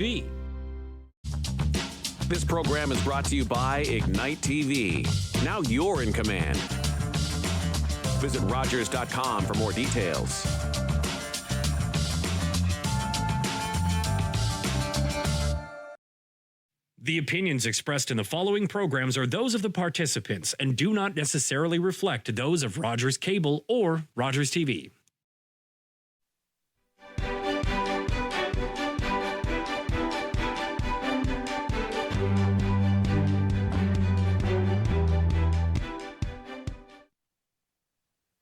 This program is brought to you by Ignite TV. Now you're in command. Visit Rogers.com for more details. The opinions expressed in the following programs are those of the participants and do not necessarily reflect those of Rogers Cable or Rogers TV.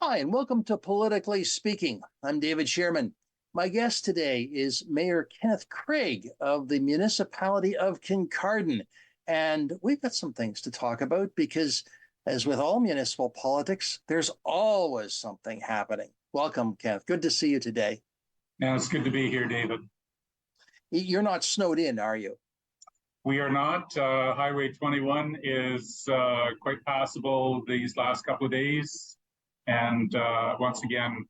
Hi, and welcome to Politically Speaking. I'm David Shearman. My guest today is Mayor Ken Craig of the municipality of Kincardine. And we've got some things to talk about because, as with all municipal politics, there's always something happening. Welcome, Kenneth. Good to see you today. Yeah, it's good to be here, David. You're not snowed in, are you? We are not. Highway 21 is quite passable these last couple of days. And once again,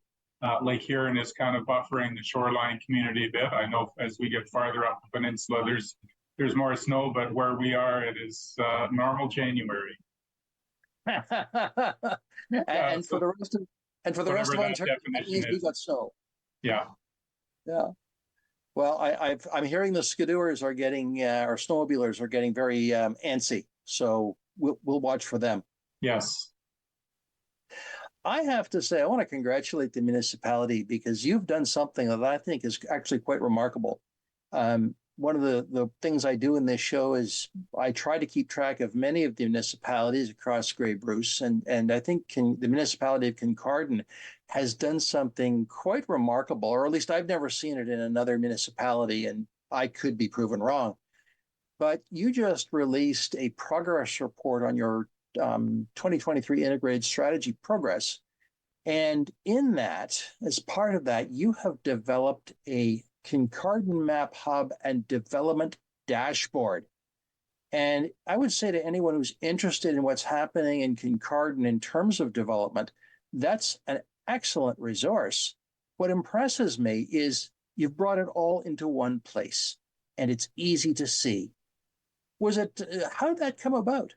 Lake Huron is kind of buffering the shoreline community a bit. I know as we get farther up the peninsula, there's more snow, but where we are, it is normal January. and for the rest of Ontario, that means we got snow. Yeah. Yeah. Well, I'm hearing the skidoers are getting, or snowmobilers are getting very antsy. So we'll watch for them. Yes. I have to say, I want to congratulate the municipality because you've done something that I think is actually quite remarkable. One of the things I do in this show is I try to keep track of many of the municipalities across Grey Bruce, and I think the municipality of Kincardine has done something quite remarkable, or at least I've never seen it in another municipality, and I could be proven wrong. But you just released a progress report on your 2023 Integrated Strategy Progress. And in that, as part of that, you have developed a Kincardine Map Hub and Development Dashboard. And I would say to anyone who's interested in what's happening in Kincardine in terms of development, that's an excellent resource. What impresses me is you've brought it all into one place, and it's easy to see. How did that come about?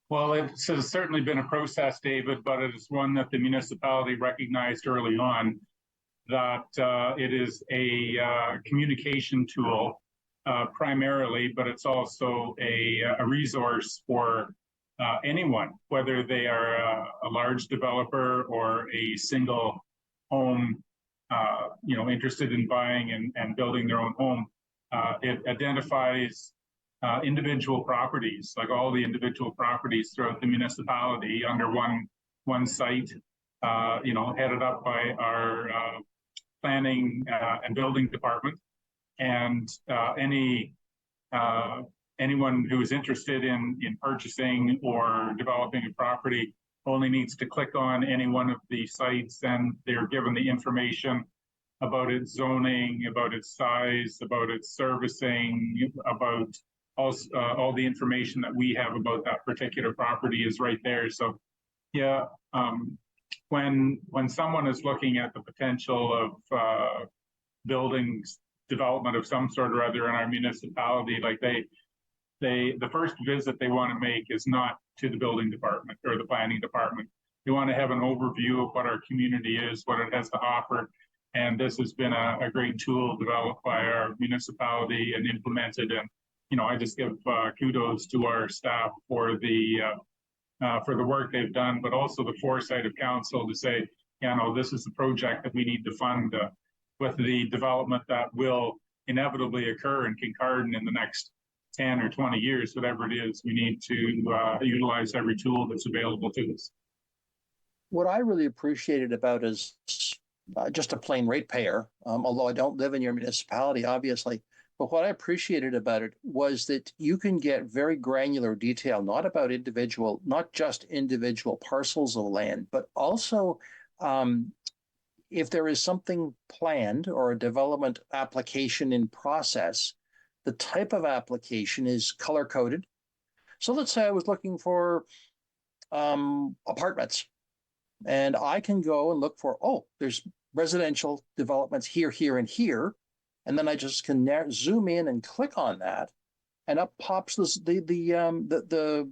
Well, it's certainly been a process, David, but it is one that the municipality recognized early on that it is a communication tool primarily, but it's also a resource for anyone, whether they are a large developer or a single home, interested in buying and building their own home. It identifies individual properties, like all the individual properties throughout the municipality under one site, headed up by our planning and building department. And anyone who is interested in purchasing or developing a property only needs to click on any one of the sites, and they're given the information about its zoning, about its size, about its servicing, about all the information that we have about that particular property is right there. So, yeah, when someone is looking at the potential of buildings development of some sort or other in our municipality, like the first visit they want to make is not to the building department or the planning department. They want to have an overview of what our community is, what it has to offer. And this has been a great tool developed by our municipality and implemented. And I just give kudos to our staff for the work they've done, but also the foresight of council to say, this is the project that we need to fund with the development that will inevitably occur in Kincardine in the next 10 or 20 years, whatever it is. We need to utilize every tool that's available to us. What I really appreciated about is just a plain ratepayer, although I don't live in your municipality, obviously. But what I appreciated about it was that you can get very granular detail, not just individual parcels of land, but also if there is something planned or a development application in process, the type of application is color coded. So let's say I was looking for apartments, and I can go and look for, there's residential developments here, here, and here. and then I just can zoom in and click on that, and up pops the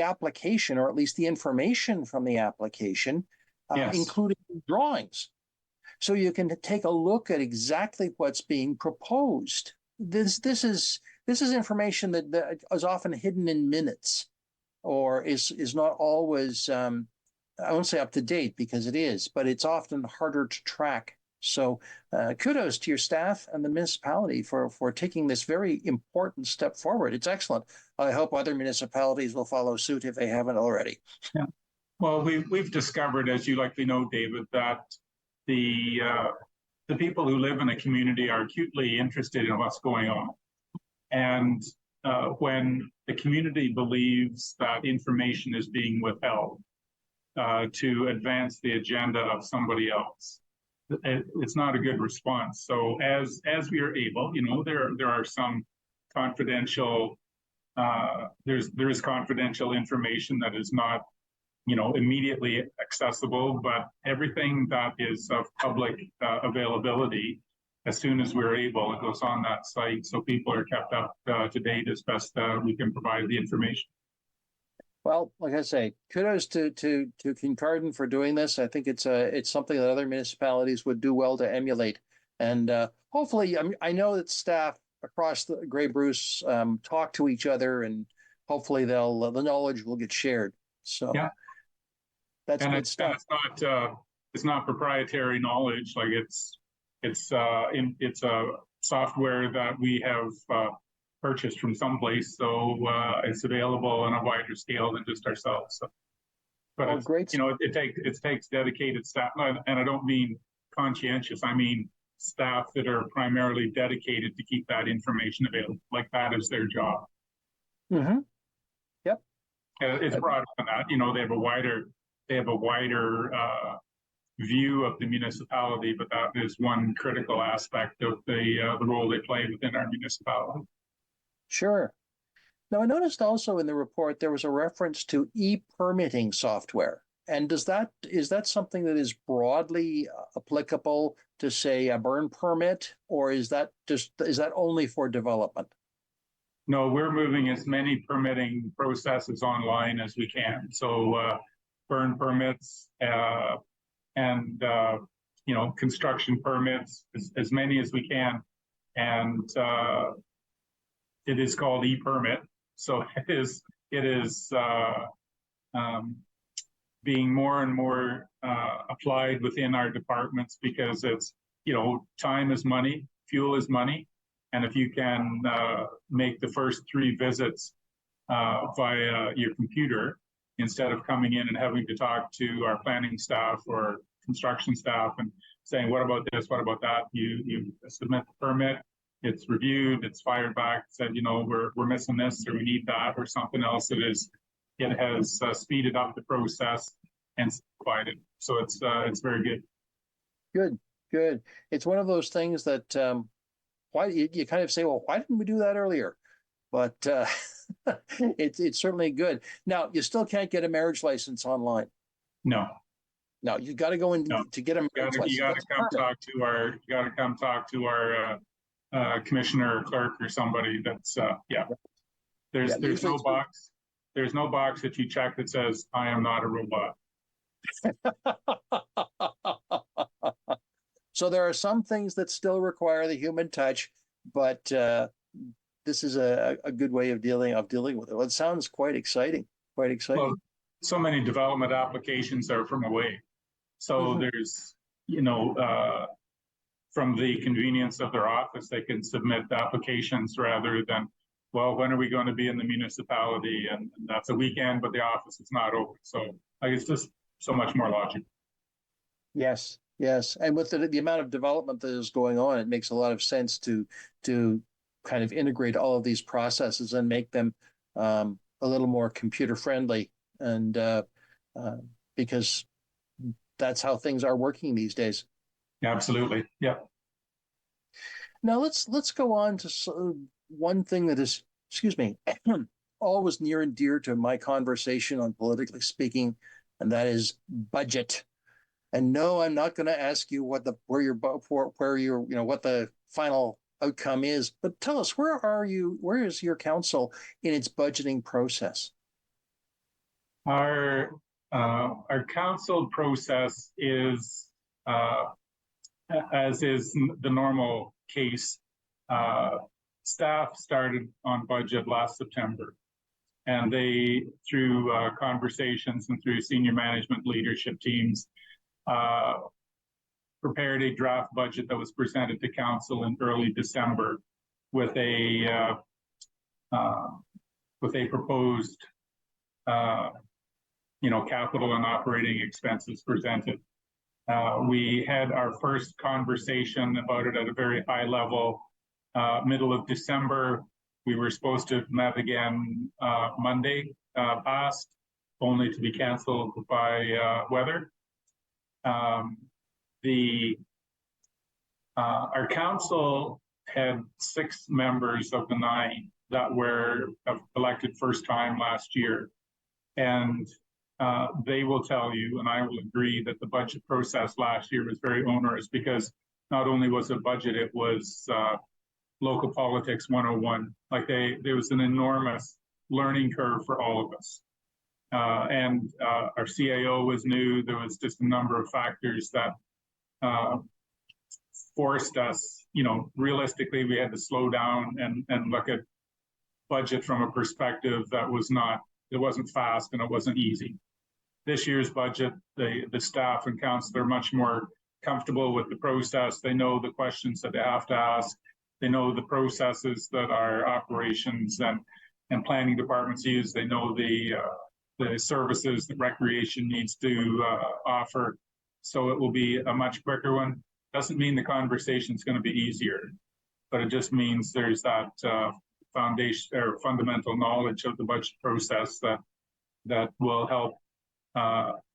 application, or at least the information from the application, Yes. including drawings. So you can take a look at exactly what's being proposed. This is information that is often hidden in minutes, or is not always, I won't say up to date, because it is, but it's often harder to track. So kudos to your staff and the municipality for taking this very important step forward. It's excellent. I hope other municipalities will follow suit if they haven't already. Yeah. Well, we've discovered, as you likely know, David, that the people who live in a community are acutely interested in what's going on. And when the community believes that information is being withheld to advance the agenda of somebody else, it's not a good response. So as we are able, there are some confidential, there is confidential information that is not, immediately accessible, but everything that is of public availability, as soon as we're able, it goes on that site. So people are kept up to date as best we can provide the information. Well, like I say, kudos to Kincardine for doing this. I think it's something that other municipalities would do well to emulate. And hopefully, I know that staff across the Grey Bruce talk to each other, and hopefully the knowledge will get shared. So yeah, that's good stuff. And it's not proprietary knowledge. Like it's a software that we have purchased from someplace, so it's available on a wider scale than just ourselves. So, but great. It takes dedicated staff, and I don't mean conscientious. I mean staff that are primarily dedicated to keep that information available. Like that is their job. Mm-hmm. Yep. It's broader than that. They have a wider view of the municipality, but that is one critical aspect of the role they play within our municipality. Sure. Now, I noticed also in the report there was a reference to e-permitting software. And is that something that is broadly applicable to, say, a burn permit, or is that only for development? No, we're moving as many permitting processes online as we can. So burn permits and construction permits, as many as we can, and it is called e-permit. So it is being more and more applied within our departments, because it's, time is money, fuel is money. And if you can make the first 3 visits via your computer, instead of coming in and having to talk to our planning staff or construction staff and saying, what about this, what about that? You submit the permit, it's reviewed, it's fired back, said, we're missing this, or we need that, or something else. It has speeded up the process and simplified it. So it's very good. Good. It's one of those things that why you kind of say, well, why didn't we do that earlier? But it's certainly good. Now, you still can't get a marriage license online. No, you got to go in to get a marriage license. You got to come talk to our commissioner or clerk or somebody. That's There's no box. There's no box that you check that says, I am not a robot. So there are some things that still require the human touch, but this is a good way of dealing with it. Well, it sounds quite exciting. Well, so many development applications are from away. So there's, from the convenience of their office, they can submit applications rather than, well, when are we going to be in the municipality? And that's a weekend, but the office is not open. So it's just so much more logical. Yes. And with the amount of development that is going on, it makes a lot of sense to kind of integrate all of these processes and make them a little more computer friendly, and because that's how things are working these days. Absolutely. Yeah. Now let's go on to one thing that is, always near and dear to my conversation on Politically Speaking, and that is budget. And no, I'm not going to ask you what the final outcome is. But tell us, where is your council in its budgeting process? Our council process is, as is the normal case, staff started on budget last September, and they, through conversations and through senior management leadership teams, prepared a draft budget that was presented to council in early December with a proposed capital and operating expenses presented. We had our first conversation about it at a very high level middle of December. We were supposed to have met again Monday past, only to be canceled by weather. Our council had 6 members of the 9 that were elected first time last year. And they will tell you, and I will agree, that the budget process last year was very onerous, because not only was it budget, it was local politics 101. Like there was an enormous learning curve for all of us. And our CAO was new. There was just a number of factors that forced us, realistically, we had to slow down and look at budget from a perspective that it wasn't fast and it wasn't easy. This year's budget, the staff and council are much more comfortable with the process. They know the questions that they have to ask. They know the processes that our operations and planning departments use. They know the services that recreation needs to offer. So it will be a much quicker one. Doesn't mean the conversation is going to be easier, but it just means there's that foundation or fundamental knowledge of the budget process that will help,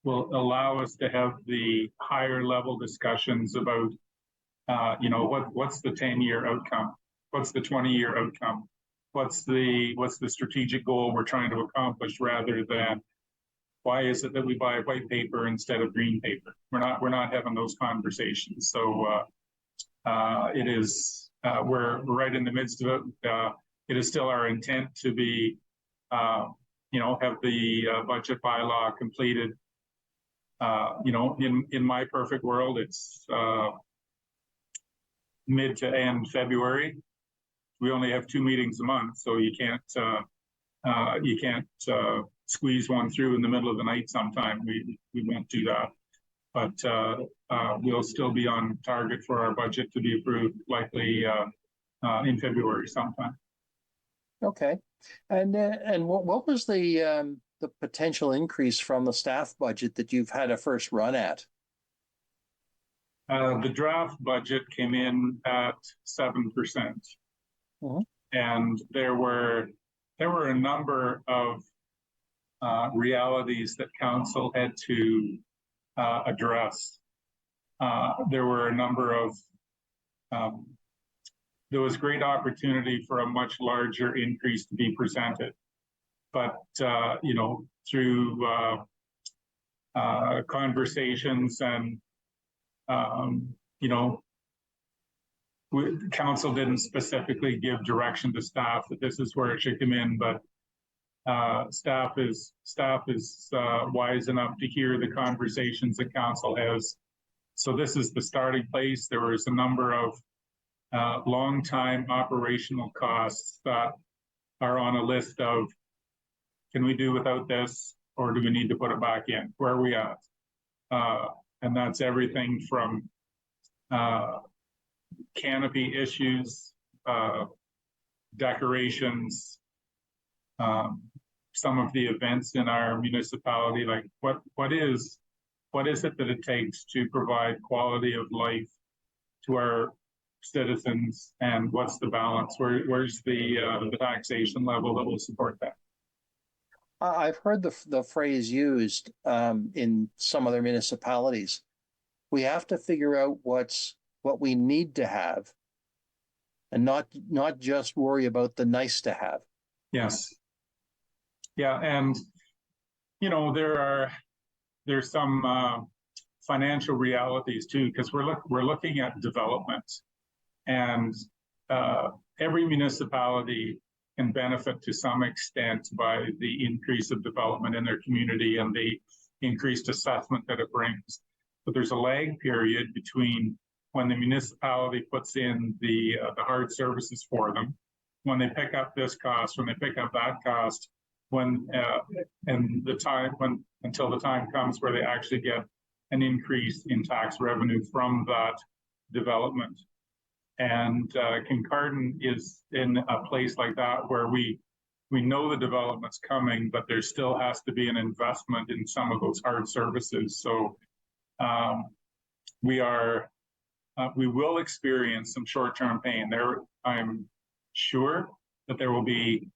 will allow us to have the higher level discussions about, what's the 10-year outcome? What's the 20-year outcome? What's the strategic goal we're trying to accomplish, rather than why is it that we buy white paper instead of green paper? We're not having those conversations. So it is, we're right in the midst of it. It is still our intent to be, have the budget bylaw completed. In my perfect world, it's mid to end February. We only have 2 meetings a month, so you can't squeeze one through in the middle of the night sometime. We won't do that. But we'll still be on target for our budget to be approved, likely in February sometime. Okay. And what was the potential increase from the staff budget that you've had a first run at? The draft budget came in at 7%. Mm-hmm. And there were a number of realities that council had to address. There were a number of there was great opportunity for a much larger increase to be presented, but through conversations and council didn't specifically give direction to staff that this is where it should come in, but staff is wise enough to hear the conversations that council has. So this is the starting place. There was a number of long-time operational costs that are on a list of, can we do without this, or do we need to put it back in? Where are we at? And that's everything from canopy issues, decorations, some of the events in our municipality, like what is it that it takes to provide quality of life to our citizens, and what's the balance? Where's the taxation level that will support that? I've heard the phrase used in some other municipalities. We have to figure out what we need to have, and not just worry about the nice to have. Yes. Yeah, and there's some financial realities too, because we're looking at development, and every municipality can benefit to some extent by the increase of development in their community and the increased assessment that it brings. But there's a lag period between when the municipality puts in the hard services for them, when they pick up this cost, when they pick up that cost, when and the time when until the time comes where they actually get an increase in tax revenue from that development. And Kincardine is in a place like that where we know the development's coming, but there still has to be an investment in some of those hard services. So we will experience some short-term pain. I'm sure that there will be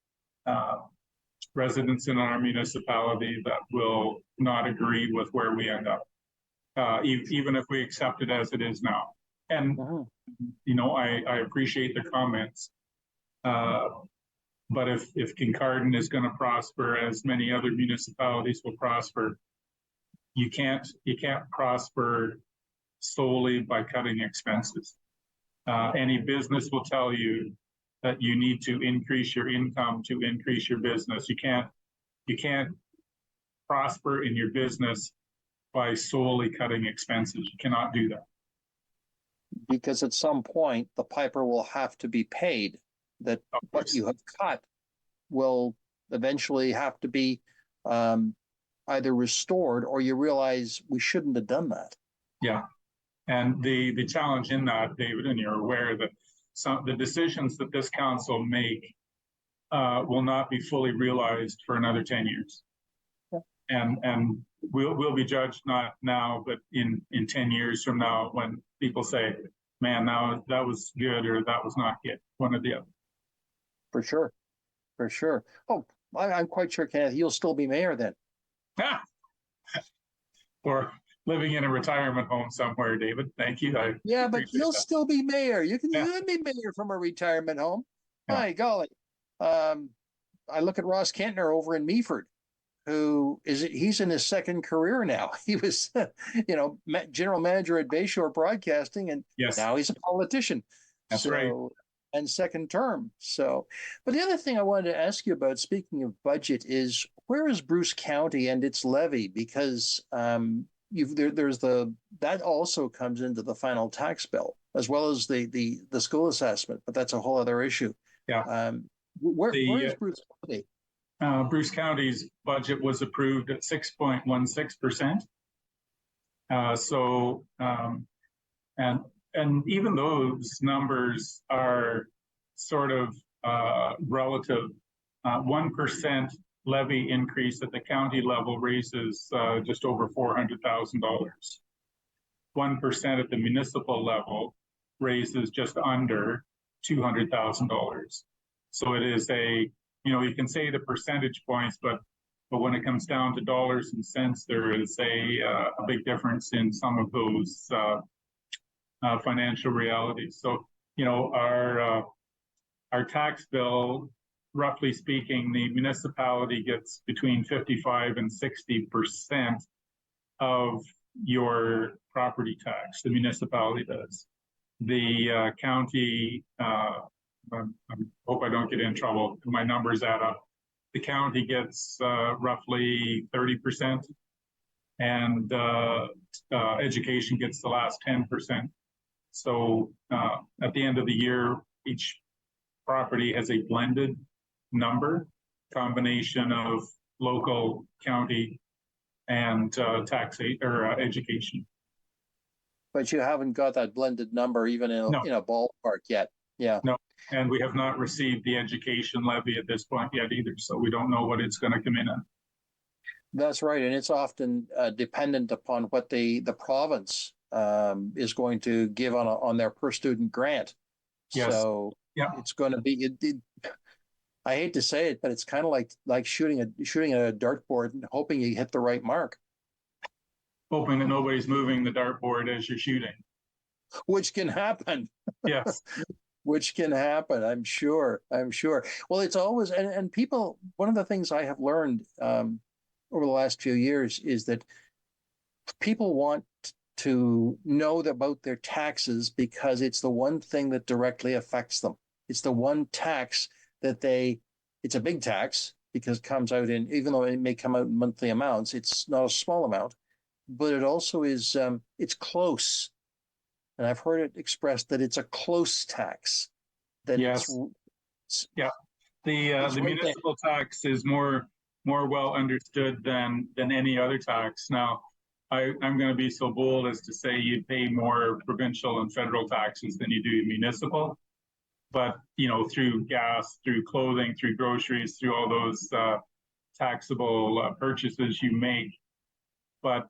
residents in our municipality that will not agree with where we end up, even if we accept it as it is now. And, you know, I appreciate the comments, but if Kincardine is going to prosper as many other municipalities will prosper, you can't prosper solely by cutting expenses. Any business will tell you that you need to increase your income to increase your business. You can't prosper in your business by solely cutting expenses. You cannot do that. Because at some point the piper will have to be paid. That what you have cut will eventually have to be either restored, or you realize we shouldn't have done that. Yeah, and the challenge in that, David, and you're aware that the decisions that this council make will not be fully realized for another 10 years. Yeah. And we'll be judged not now, but in 10 years from now, when people say, man, now that was good or that was not good, one or the other. For sure. For sure. Oh, I'm quite sure, Kenneth, you'll still be mayor then. Or living in a retirement home somewhere, David. Thank you. Yeah, but you'll still be mayor. You can be mayor from a retirement home. Yeah. My golly. I look at Ross Kentner over in Meaford, he's in his second career now. He was, general manager at Bayshore Broadcasting, and now he's a politician. That's right. And second term. So, but the other thing I wanted to ask you about, speaking of budget, is where is Bruce County and its levy? Because that also comes into the final tax bill, as well as the school assessment, but that's a whole other issue. Yeah. Where is Bruce County? Bruce County's budget was approved at 6.16%. And even those numbers are sort of relative. 1% levy increase at the county level raises just over $400,000. 1% at the municipal level raises just under $200,000. So it is you can say the percentage points, but when it comes down to dollars and cents, there is a big difference in some of those financial realities. So, our tax bill, roughly speaking, the municipality gets between 55 and 60% of your property tax. The municipality does. The county, I hope I don't get in trouble. My numbers add up. The county gets roughly 30%, and education gets the last 10%. So at the end of the year, each property has a blended number, combination of local, county, and education. But you haven't got that blended number even in a ballpark yet. Yeah. No, and we have not received the education levy at this point yet either, so we don't know what it's going to come in at. That's right, and it's often dependent upon what the province is going to give on their per student grant. Yes. So it's going to be. I hate to say it, but it's kind of like shooting at a dartboard and hoping you hit the right mark. Hoping that nobody's moving the dartboard as you're shooting. Which can happen. Yes. Which can happen, I'm sure. Well, it's always, and people, one of the things I have learned over the last few years is that people want to know about their taxes because it's the one thing that directly affects them. It's the one tax that it's a big tax because it comes out in, even though it may come out in monthly amounts, it's not a small amount, but it also is, it's close. And I've heard it expressed that it's a close tax. That Yes. Yeah. The municipal tax is more well understood than any other tax. Now, I'm going to be so bold as to say you pay more provincial and federal taxes than you do municipal. But, through gas, through clothing, through groceries, through all those taxable purchases you make. But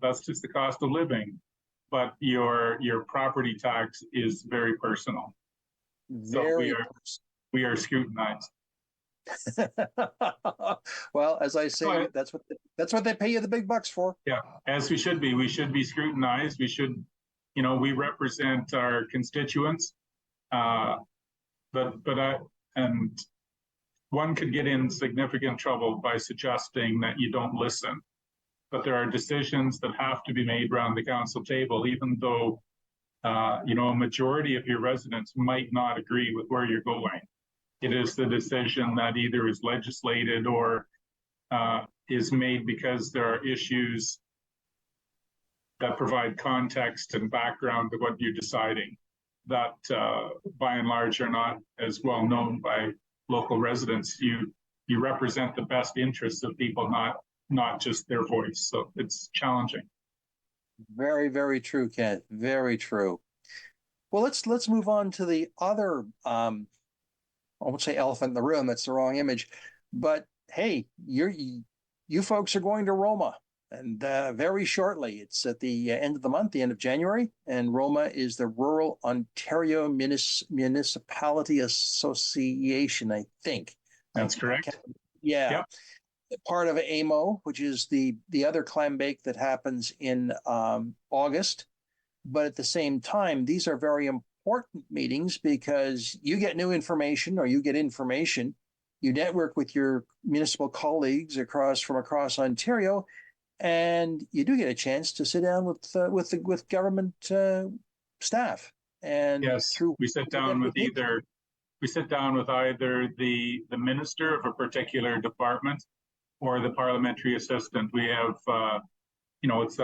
that's just the cost of living. But your property tax is very personal. Very so we are scrutinized. Well, as I say, that's what they pay you the big bucks for. Yeah, as we should be. We should be scrutinized. We should, we represent our constituents. But one could get in significant trouble by suggesting that you don't listen. But there are decisions that have to be made around the council table, even though a majority of your residents might not agree with where you're going. It is the decision that either is legislated or is made because there are issues that provide context and background to what you're deciding that by and large are not as well known by local residents. You represent the best interests of people, not just their voice. So it's challenging. Very, very true, Ken. Very true. Well, let's move on to the other I won't say elephant in the room, that's the wrong image, but hey, you folks are going to Roma, and very shortly. It's at the end of the month, the end of January, and Roma is the Rural Ontario Municipality Association, I think. That's correct. Yeah. Yep. Part of AMO, which is the other clam bake that happens in August. But at the same time, these are very important meetings because you get new information or you get information. You network with your municipal colleagues across Ontario, and you do get a chance to sit down with government staff. And yes, we sit down with either the minister of a particular department or the parliamentary assistant. We have, it's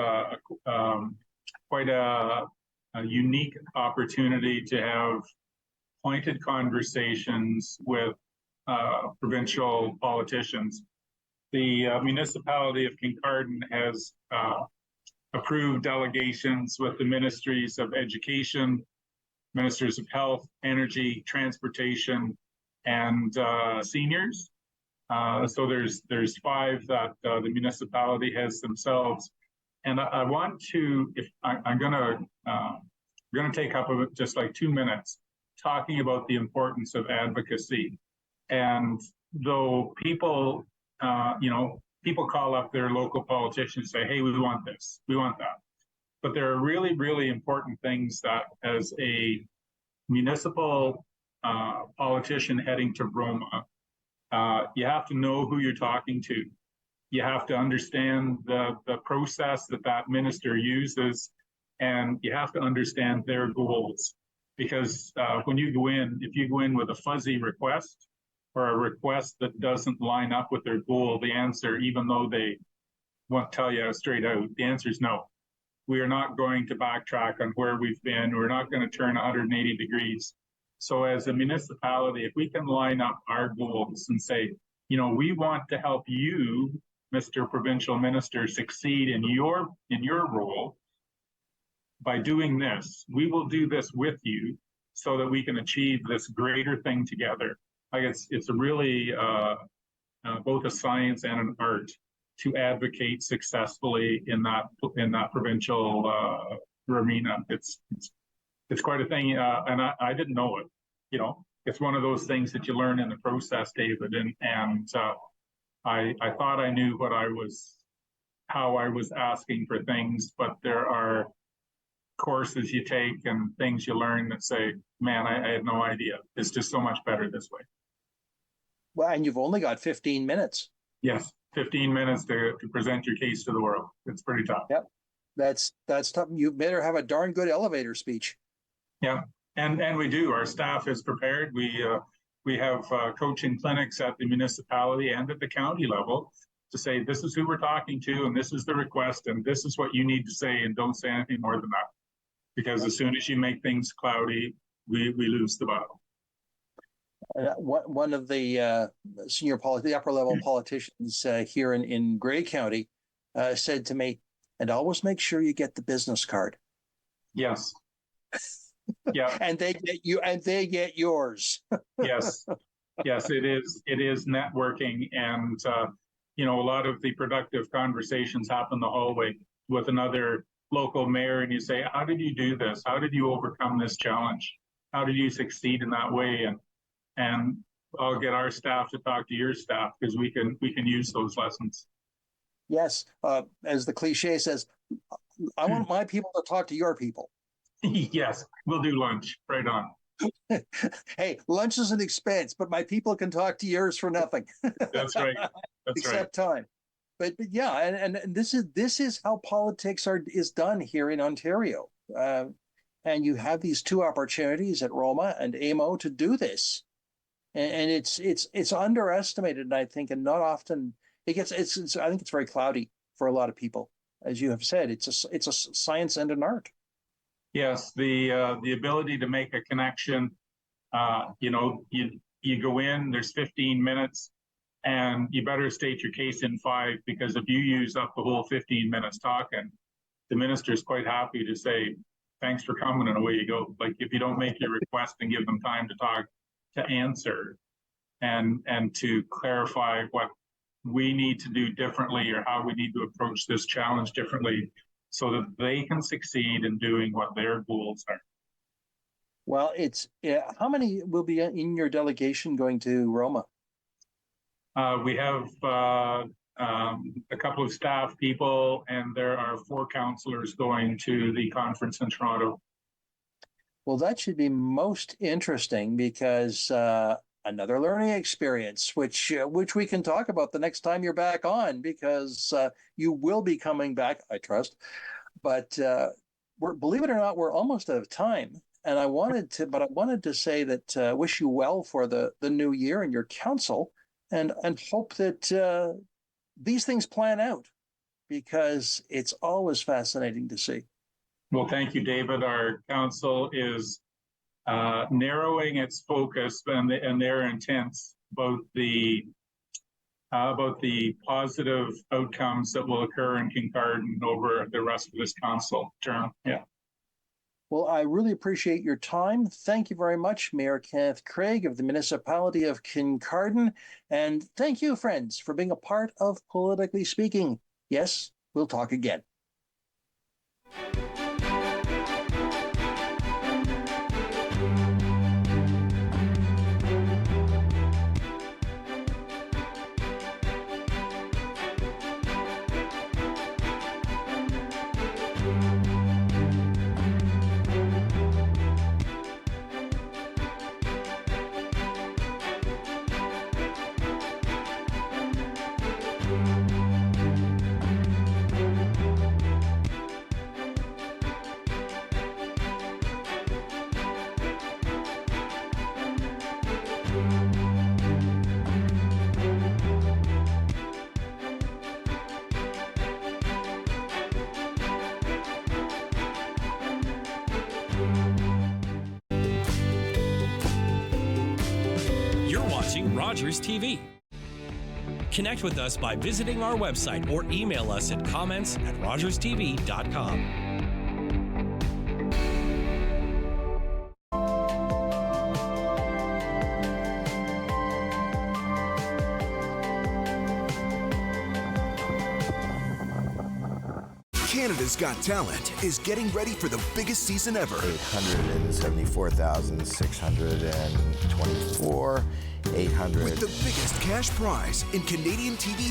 quite a unique opportunity to have pointed conversations with provincial politicians. The municipality of Kincardine has approved delegations with the ministries of education, ministers of health, energy, transportation, and seniors. So there's 5 that the municipality has themselves. And I want to, if I'm going to take up just like 2 minutes talking about the importance of advocacy. And though people, people call up their local politicians and say, hey, we want this, we want that. But there are really, really important things that as a municipal politician heading to Roma, you have to know who you're talking to. You have to understand the process that minister uses, and you have to understand their goals. Because when you go in, if you go in with a fuzzy request or a request that doesn't line up with their goal, the answer, even though they won't tell you straight out, the answer is no. We are not going to backtrack on where we've been. We're not going to turn 180 degrees. So as a municipality, if we can line up our goals and say, we want to help you, Mr. Provincial Minister, succeed in your role by doing this. We will do this with you so that we can achieve this greater thing together. Like it's a really both a science and an art to advocate successfully in that provincial arena. It's quite a thing, and I didn't know it. It's one of those things that you learn in the process, David, and I thought I knew how I was asking for things, but there are courses you take and things you learn that say, man, I had no idea. It's just so much better this way. Well, and you've only got 15 minutes. Yes, 15 minutes to present your case to the world. It's pretty tough. Yep. That's tough. You better have a darn good elevator speech. Yeah, and we do. Our staff is prepared. We have coaching clinics at the municipality and at the county level to say, this is who we're talking to, and this is the request, and this is what you need to say, and don't say anything more than that. Because as soon as you make things cloudy, we lose the battle. One of the the upper level politicians here in Grey County said to me, and always make sure you get the business card. Yes. Yeah. And they get yours. Yes. Yes, it is networking. And, a lot of the productive conversations happen in the hallway with another local mayor. And you say, how did you do this? How did you overcome this challenge? How did you succeed in that way? And I'll get our staff to talk to your staff because we can use those lessons. Yes. As the cliche says, I want my people to talk to your people. Yes, we'll do lunch. Right on. Hey, lunch is an expense, but my people can talk to yours for nothing. That's right. Except time. But yeah, and this is how politics is done here in Ontario. And you have these two opportunities at Roma and AMO to do this. And it's underestimated, and I think, and not often I think it's very cloudy for a lot of people. As you have said, it's a science and an art. Yes, the ability to make a connection. You go in, there's 15 minutes, and you better state your case in 5, because if you use up the whole 15 minutes talking, the minister's quite happy to say, thanks for coming, and away you go. Like, if you don't make your request and give them time to talk, to answer, and to clarify what we need to do differently or how we need to approach this challenge differently, so that they can succeed in doing what their goals are. Well, how many will be in your delegation going to Roma? We have a couple of staff people, and there are 4 councillors going to the conference in Toronto. Well, that should be most interesting, because another learning experience, which we can talk about the next time you're back on, because you will be coming back, I trust. But believe it or not, we're almost out of time. And I wanted to say that wish you well for the new year and your council, and hope that these things plan out, because it's always fascinating to see. Well, thank you, David. Our council is narrowing its focus and their intents about the positive outcomes that will occur in Kincardine over the rest of this council term. Yeah. Well, I really appreciate your time. Thank you very much, Mayor Ken Craig of the municipality of Kincardine. And thank you, friends, for being a part of Politically Speaking. Yes, we'll talk again. Rogers TV. Connect with us by visiting our website or email us at comments@rogerstv.com. Canada's Got Talent is getting ready for the biggest season ever. 874,624, 800. With the biggest cash prize in Canadian TV